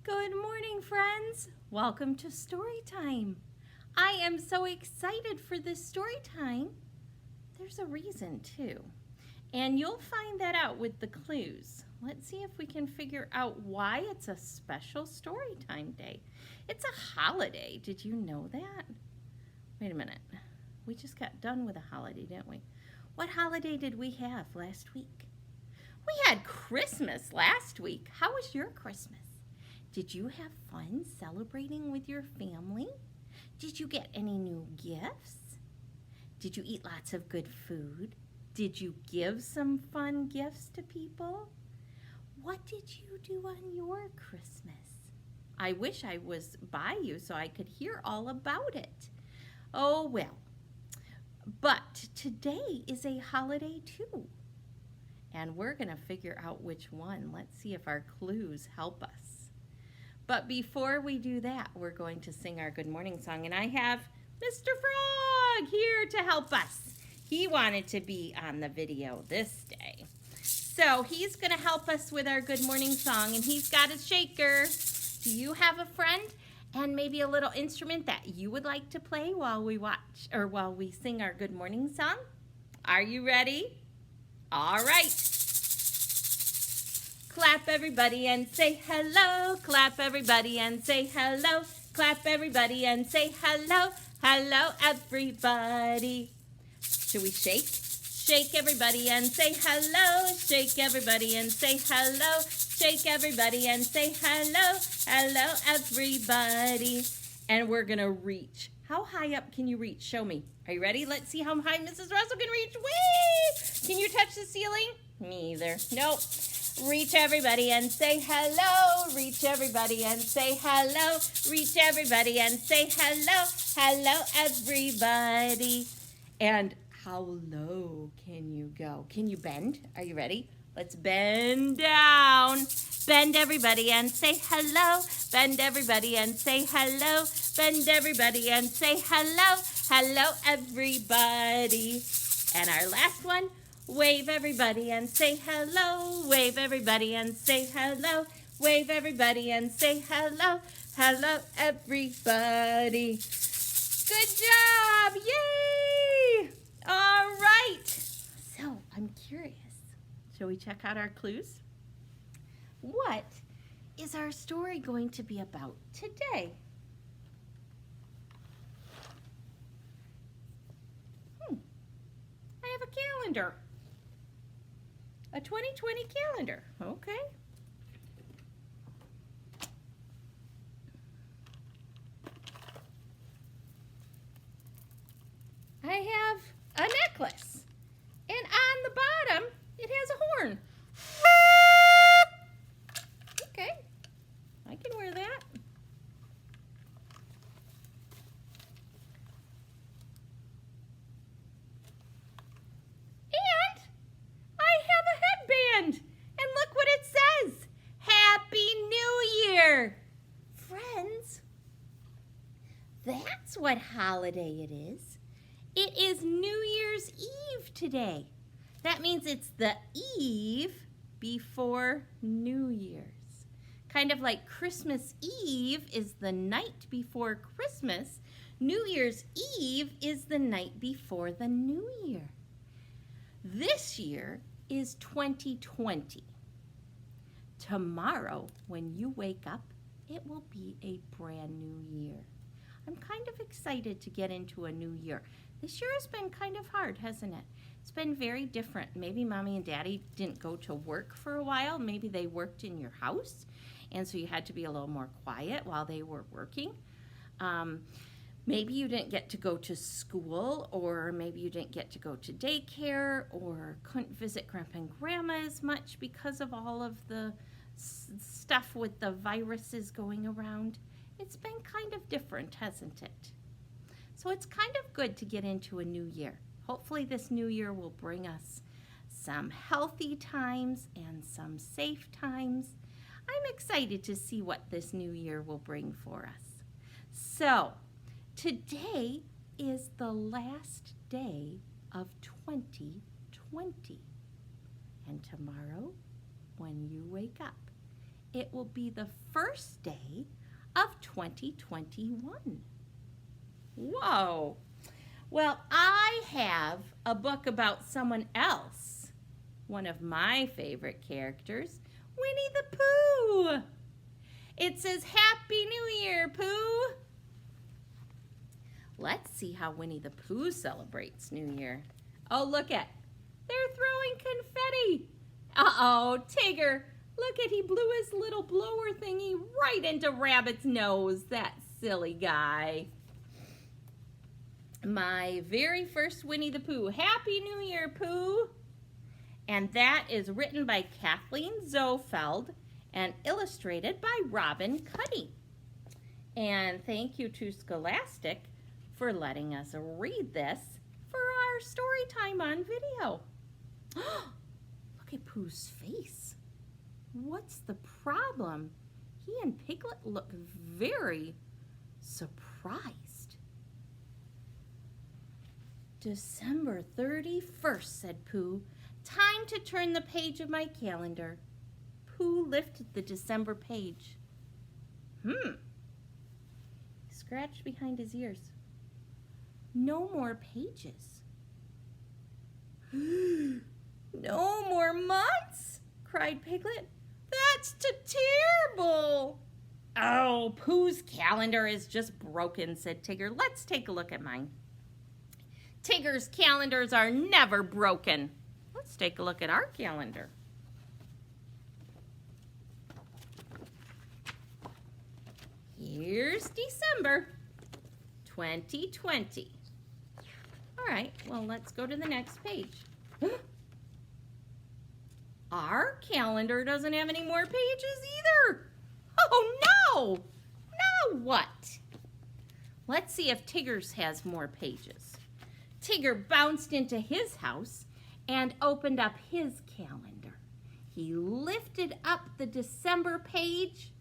Good morning, friends. Welcome to Storytime. I am so excited for this story time. There's a reason, too. And you'll find that out with the clues. Let's see if we can figure out why it's a special Storytime day. It's a holiday. Did you know that? Wait a minute. We just got done with a holiday, didn't we? What holiday did we have last week? We had Christmas last week. How was your Christmas? Did you have fun celebrating with your family? Did you get any new gifts? Did you eat lots of good food? Did you give some fun gifts to people? What did you do on your Christmas? I wish I was by you so I could hear all about it. Oh, well. But today is a holiday too. And we're going to figure out which one. Let's see if our clues help us. But before we do that, we're going to sing our good morning song. And I have Mr. Frog here to help us. He wanted to be on the video this day. So he's going to help us with our good morning song. And he's got a shaker. Do you have a friend and maybe a little instrument that you would like to play while we watch or while we sing our good morning song? Are you ready? All right. Clap everybody and say hello. Clap everybody and say hello. Clap everybody and say hello. Hello everybody. Should we shake? Shake everybody and say hello. Shake everybody and say hello. Shake everybody and say hello. Hello everybody. And we're going to reach. How high up can you reach? Show me. Are you ready? Let's see how high Mrs. Russell can reach. Whee! Can you touch the ceiling? Me either. Nope. Reach everybody and say hello. Reach everybody and say hello. Reach everybody and say hello. Hello everybody. And how low can you go? Can you bend? Are you ready? Let's bend down. Bend everybody and say hello. Bend everybody and say hello. Bend everybody and say hello. Hello everybody. And our last one. Wave everybody and say hello. Wave everybody and say hello. Wave everybody and say hello. Hello everybody. Good job. Yay! All right. So I'm curious. Shall we check out our clues? What is our story going to be about today? I have a calendar. A 2020 calendar. Okay. I have a necklace. And on the bottom, it has a horn. Okay. I can wear that. And look what it says. Happy New Year. Friends, that's what holiday it is. It is New Year's Eve today. That means it's the eve before New Year's. Kind of like Christmas Eve is the night before Christmas. New Year's Eve is the night before the New Year. This year is 2020. Tomorrow, when you wake up, it will be a brand new year. I'm kind of excited to get into a new year. This year has been kind of hard, hasn't it? It's been very different. Maybe Mommy and Daddy didn't go to work for a while. Maybe they worked in your house, and so you had to be a little more quiet while they were working. Maybe you didn't get to go to school, or maybe you didn't get to go to daycare, or couldn't visit Grandpa and Grandma as much because of all of the stuff with the viruses going around. It's been kind of different, hasn't it? So it's kind of good to get into a new year. Hopefully this new year will bring us some healthy times and some safe times. I'm excited to see what this new year will bring for us. So, today is the last day of 2020. And tomorrow, when you wake up, it will be the first day of 2021. Whoa! Well, I have a book about someone else, one of my favorite characters, Winnie the Pooh. It says, Happy New Year, Pooh. Let's see how Winnie the Pooh celebrates New Year. Oh, look at, they're throwing confetti. Uh-oh, Tigger, look at, he blew his little blower thingy right into Rabbit's nose, that silly guy. My very first Winnie the Pooh. Happy New Year, Pooh. And that is written by Kathleen Zofeld and illustrated by Robin Cuddy. And thank you to Scholastic for letting us read this for our story time on video. Look at Pooh's face. What's the problem? He and Piglet look very surprised. December 31st, said Pooh. Time to turn the page of my calendar. Pooh lifted the December page. He scratched behind his ears. No more pages. No more months, cried Piglet. That's terrible. Oh, Pooh's calendar is just broken, said Tigger. Let's take a look at mine. Tigger's calendars are never broken. Let's take a look at our calendar. Here's December 2020. All right, well, let's go to the next page. Our calendar doesn't have any more pages either. Oh, no! Now what? Let's see if Tigger's has more pages. Tigger bounced into his house and opened up his calendar. He lifted up the December page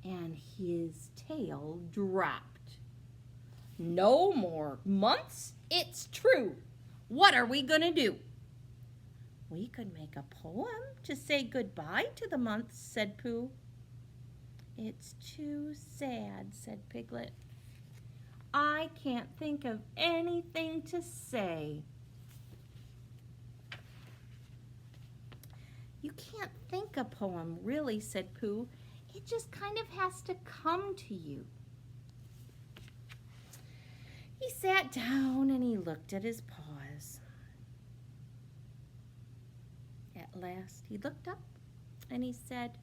and his tail dropped. No more months? It's true. What are we gonna do? We could make a poem to say goodbye to the months, said Pooh. It's too sad, said Piglet. I can't think of anything to say. You can't think a poem, really, said Pooh. It just kind of has to come to you. He sat down and he looked at his paws. At last he looked up and he said,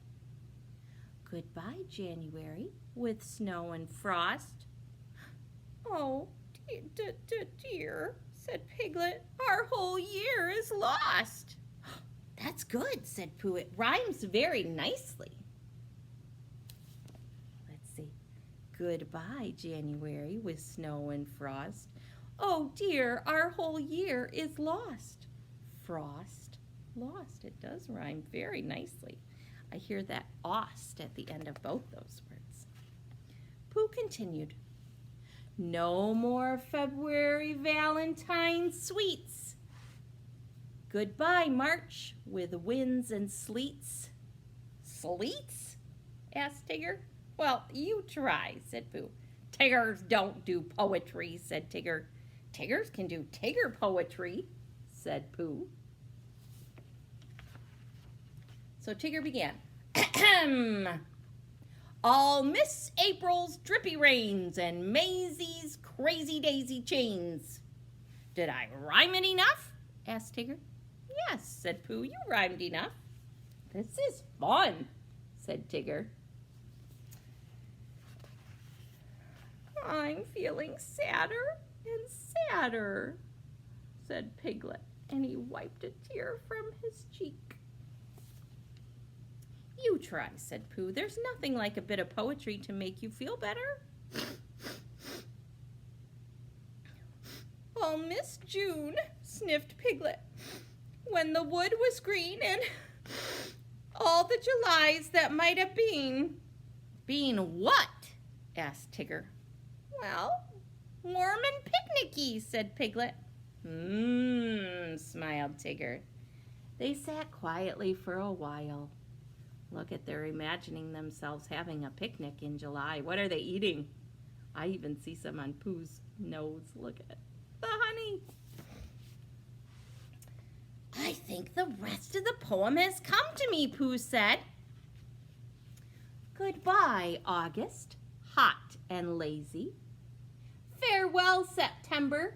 Goodbye, January, with snow and frost. Oh, dear, said Piglet. Our whole year is lost. That's good, said Pooh. It rhymes very nicely. Let's see. Goodbye, January, with snow and frost. Oh dear, our whole year is lost. Frost, lost. It does rhyme very nicely. I hear that ost at the end of both those words. Pooh continued. No more February Valentine sweets. Goodbye, March, with winds and sleets. Sleets? asked Tigger. Well, you try, said Pooh. Tiggers don't do poetry, said Tigger. Tiggers can do Tigger poetry, said Pooh. So Tigger began. All Miss April's drippy rains and Maisie's crazy daisy chains. Did I rhyme it enough? asked Tigger. Yes, said Pooh, you rhymed enough. This is fun, said Tigger. I'm feeling sadder and sadder, said Piglet, and he wiped a tear from his cheek. You try, said Pooh. There's nothing like a bit of poetry to make you feel better. Oh, Miss June, sniffed Piglet, when the wood was green and all the Julys that might have been. Been what? asked Tigger. Well, warm and picnicky, said Piglet. Smiled Tigger. They sat quietly for a while. Look at, they're imagining themselves having a picnic in July. What are they eating? I even see some on Pooh's nose. Look at the honey. I think the rest of the poem has come to me, Pooh said. Goodbye, August, hot and lazy. Farewell, September,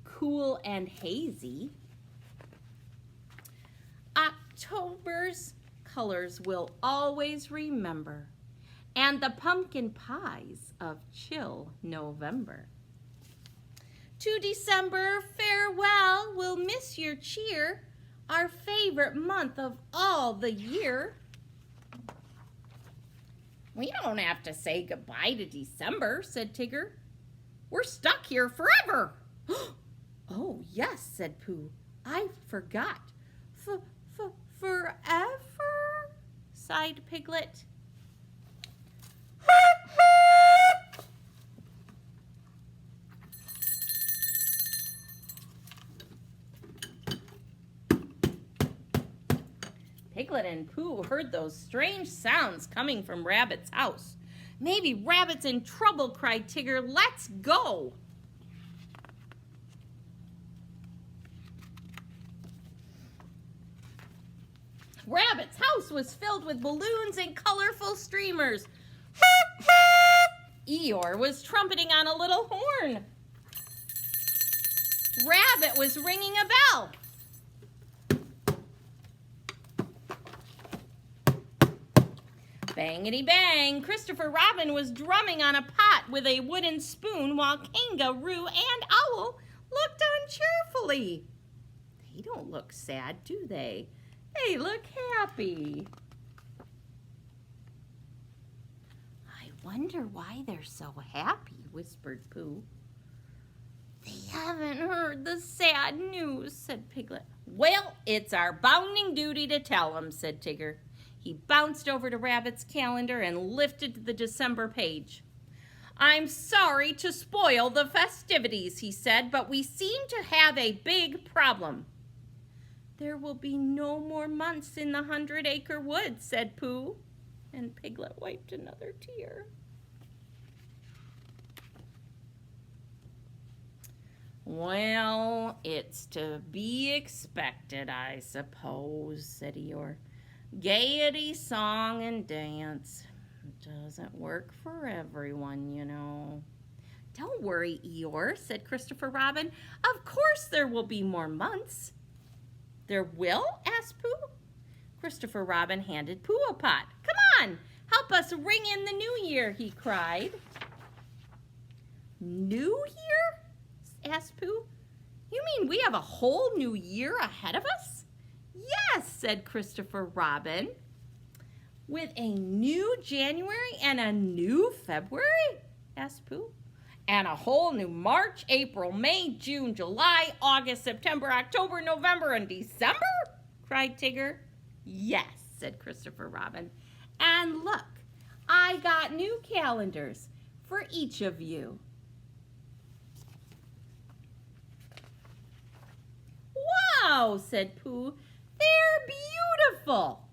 cool and hazy. October's colors we'll always remember, and the pumpkin pies of chill November. To December, farewell, we'll miss your cheer, our favorite month of all the year. We don't have to say goodbye to December, said Tigger. We're stuck here forever. Oh, yes, said Pooh. I forgot. Forever, sighed Piglet. Piglet and Pooh heard those strange sounds coming from Rabbit's house. Maybe Rabbit's in trouble, cried Tigger. Let's go. Rabbit's house was filled with balloons and colorful streamers. Eeyore was trumpeting on a little horn. Rabbit was ringing a bell. Bangity bang, Christopher Robin was drumming on a pot with a wooden spoon while Kangaroo and Owl looked on cheerfully. They don't look sad, do they? They look happy. I wonder why they're so happy, whispered Pooh. They haven't heard the sad news, said Piglet. Well, it's our bounden duty to tell them, said Tigger. He bounced over to Rabbit's calendar and lifted the December page. I'm sorry to spoil the festivities, he said, but we seem to have a big problem. There will be no more months in the 100-acre wood, said Pooh, and Piglet wiped another tear. Well, it's to be expected, I suppose, said Eeyore. Gaiety, song, and dance doesn't work for everyone, you know. Don't worry, Eeyore, said Christopher Robin. Of course there will be more months. There will? Asked Pooh. Christopher Robin handed Pooh a pot. Come on, help us ring in the new year, he cried. New year? Asked Pooh. You mean we have a whole new year ahead of us? Yes, said Christopher Robin. With a new January and a new February? Asked Pooh. And a whole new March, April, May, June, July, August, September, October, November, and December? Cried Tigger. Yes, said Christopher Robin. And look, I got new calendars for each of you. Wow, said Pooh. They're beautiful.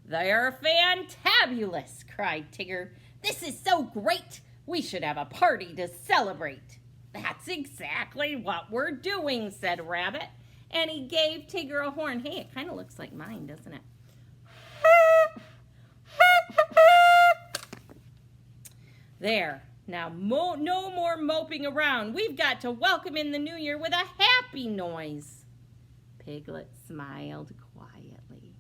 They're fantabulous, cried Tigger. This is so great. We should have a party to celebrate. That's exactly what we're doing, said Rabbit. And he gave Tigger a horn. Hey, it kind of looks like mine, doesn't it? There. Now, no more moping around. We've got to welcome in the new year with a happy noise. Piglet smiled quietly.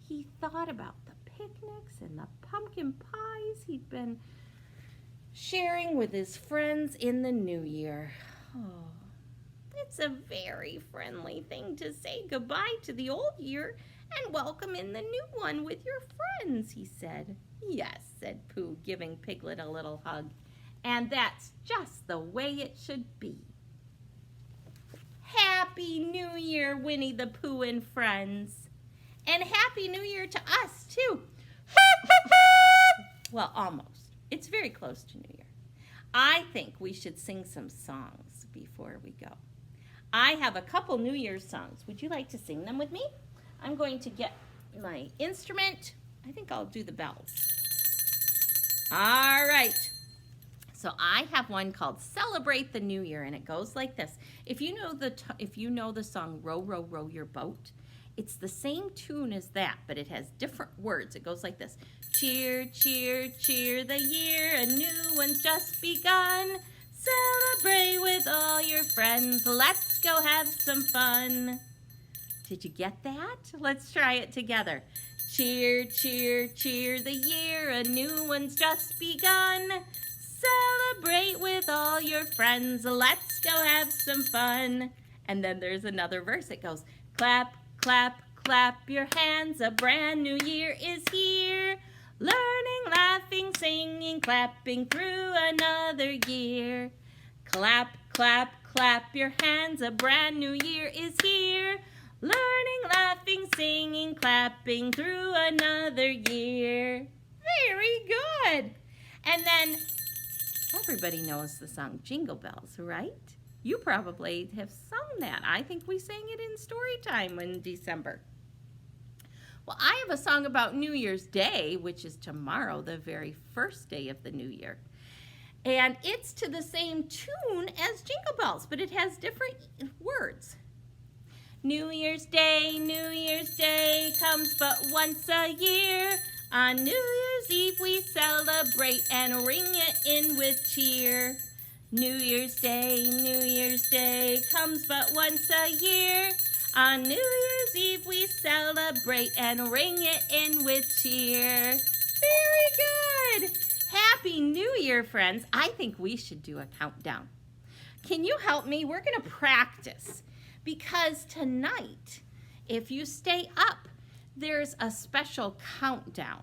He thought about the picnics and the pumpkin pies he'd been sharing with his friends in the new year. Oh, it's a very friendly thing to say goodbye to the old year and welcome in the new one with your friends, he said. Yes, said Pooh, giving Piglet a little hug. And that's just the way it should be. Happy New Year, Winnie the Pooh and friends. And Happy New Year to us, too. Well, almost. It's very close to New Year. I think we should sing some songs before we go. I have a couple New Year's songs. Would you like to sing them with me? I'm going to get my instrument I think I'll do the bells. All right. So I have one called Celebrate the New Year, and it goes like this. If you know the song Row, Row, Row Your Boat, it's the same tune as that, but it has different words. It goes like this. Cheer, cheer, cheer the year, a new one's just begun. Celebrate with all your friends. Let's go have some fun. Did you get that? Let's try it together. Cheer, cheer, cheer the year, a new one's just begun. Celebrate with all your friends. Let's go have some fun. And then there's another verse. It goes, clap, clap, clap your hands. A brand new year is here. Learning, laughing, singing, clapping through another year. Clap, clap, clap your hands. A brand new year is here. Learning, laughing, singing, clapping through another year. Very good. And then everybody knows the song Jingle Bells, right? You probably have sung that. I think we sang it in Storytime in December. Well, I have a song about New Year's Day, which is tomorrow, the very first day of the new year. And it's to the same tune as Jingle Bells, but it has different words. New Year's Day comes but once a year. On New Year's Eve we celebrate and ring it in with cheer. New Year's Day comes but once a year. On New Year's Eve we celebrate and ring it in with cheer. Very good! Happy New Year, friends. I think we should do a countdown. Can you help me? We're going to practice. Because tonight, if you stay up, there's a special countdown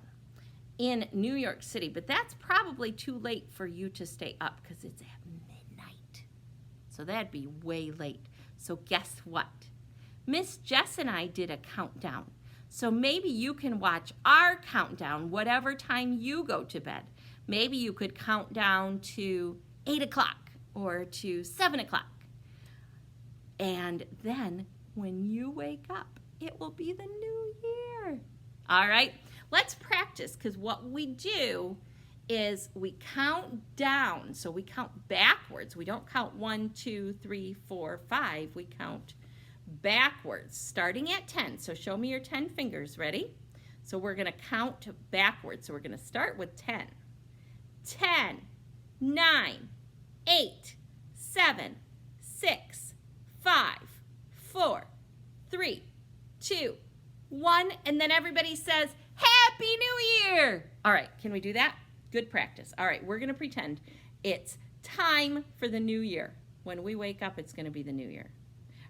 in New York City. But that's probably too late for you to stay up because it's at midnight. So that'd be way late. So guess what? Miss Jess and I did a countdown. So maybe you can watch our countdown whatever time you go to bed. Maybe you could count down to 8 o'clock or to 7 o'clock. And then when you wake up, it will be the new year. All right, let's practice because what we do is we count down. So we count backwards. We don't count 1, 2, 3, 4, 5. We count backwards, starting at 10. So show me your 10 fingers. Ready? So we're going to count backwards. So we're going to start with 10. 10, 9, 8, 7, 6, 5, 4, 3, 2, 1, and then everybody says, Happy New Year! All right, can we do that? Good practice. All right, we're going to pretend it's time for the new year. When we wake up, it's going to be the new year.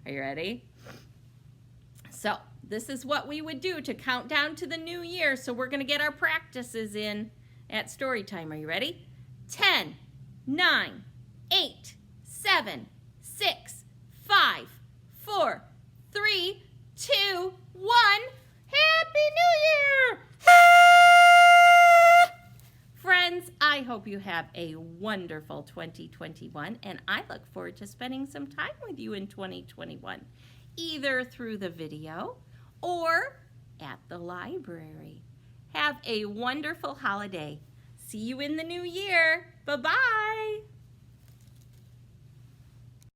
Are you ready? So this is what we would do to count down to the new year. So we're going to get our practices in at Storytime. Are you ready? 10, 9, 8, 7, 6, 5, 4, 3, 2, 1. Happy New Year! Friends, I hope you have a wonderful 2021, and I look forward to spending some time with you in 2021, either through the video or at the library. Have a wonderful holiday. See you in the new year. Bye-bye.